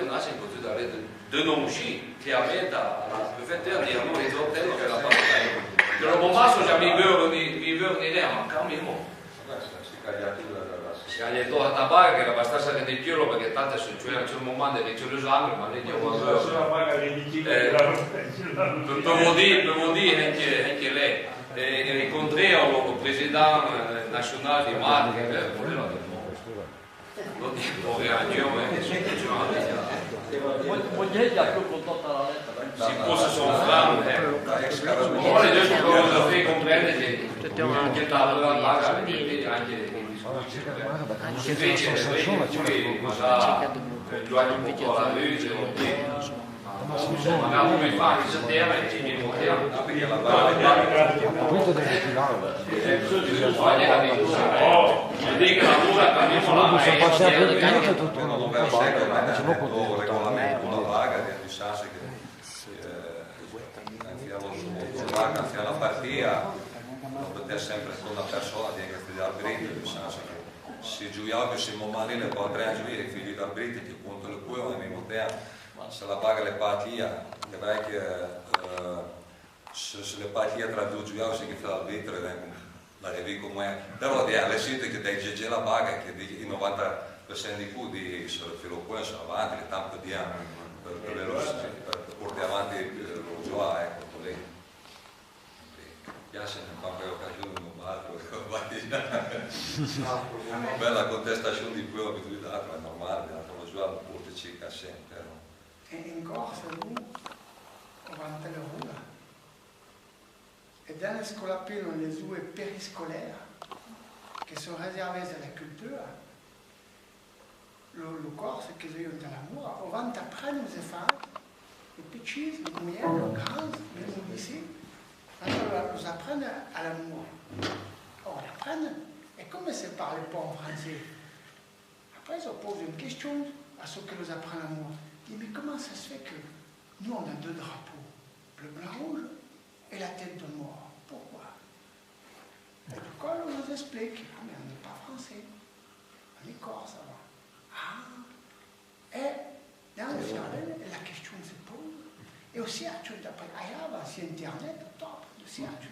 che nasce in così da de non uscì chiaramente alla prefettura di amore di hotel che la parte che lo bombasso già mi vedo un'idea ma cambiamo si ha detto a tabacca che era abbastanza di più perché tante c'è un momento che c'è lo sangue ma lei per dire anche lei incontriamo il presidente nazionale di Marche lo dico Moglie ha più contatto alla lettera. si fosse soffrire poi adesso lo devi comprendere che anche la paga anche invece lo hanno un po' la luce magari come fa che si terra e ci portiamo perché la paga questo deve tirare dico la mura cambiamo se passa per il canto tutto una volta se no con regolamento la vaga di Sassi che anziano la partita non poteva sempre con una persona di che arbitri di Sassi che si giuiava che si momali le potre a giuire i figli d'arbitri che conto le cui non mi poteva se la vaga le partia che vai che se le partia tra due giuiava si che fa l'arbitro la revi come però le site che dai GG la vaga che il 90% di cui di filo qua sono avanti che tanto di per portare avanti lo gioco ecco lì piace in qualche occasione un altro una bella contestazione di quello che tu hai dato è normale lo gioco porta circa sempre in corsa lui avanti la rula et dans les ce qu'on appelle les jouets périscolaires qui sont réservés à la culture le corps c'est qu'ils ont de l'amour avant d'apprendre aux enfants les petits, les moyens, les grands, les lycées ils apprennent à l'amour on apprend et comme c'est parlé pas en français après ils posent une question à ceux qui nous apprennent l'amour ils disent mais comment ça se fait que nous on a deux drapeaux bleu, blanc, rouge et la tête de mort. Pourquoi? Et du coup, on nous explique, ah, mais on n'est pas français, on est corse alors. Ah, et dans le film, la question se pose. Et aussi, d'après Ayava, c'est Internet, top, de cercle.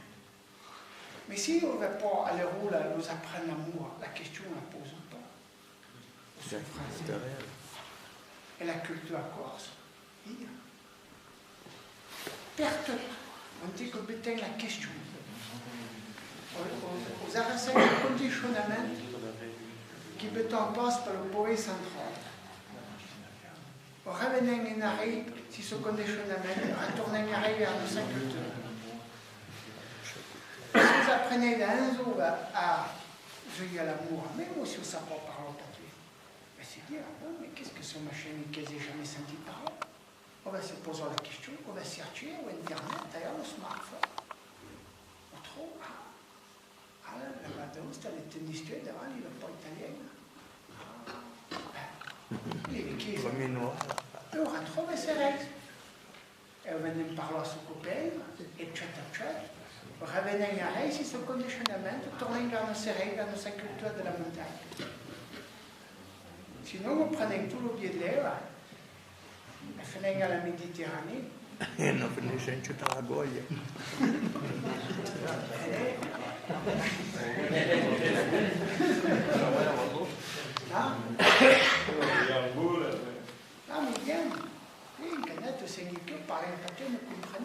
Mais si on ne veut pas aller où nous apprendre l'amour, la question ne la pose pas. C'est français. Et la culture corse, il y a. Perte. On dit que peut-être la question. Aux arrêts de conditionnement qui peut-être passe par le poids central. Au revenir en arrière, si ce conditionnement retourne en arrière vers notre culture. Si vous apprenez d'un jour à jouer à l'amour, même si vous ne savez pas parler au papier, c'est dire, bon, mais qu'est-ce que ce machin que j'ai jamais senti parler? On va se poser la question, on va chercher au Internet, d'ailleurs le smartphone. On trouve, la Madeus, elle était une histoire devant, il n'est pas italien. Il est qui? Et on retrouve ses règles. Et on venait me parler à son copain, et tchat. On revenait à règle, c'est ce conditionnement, tourner vers nos règles, vers notre culture de la montagne. Sinon, vous prenez tout le biais de l'air, e finendo alla Mediterranea e non finisce in città la Goglia mi viene in canetto segni che pare che non comprende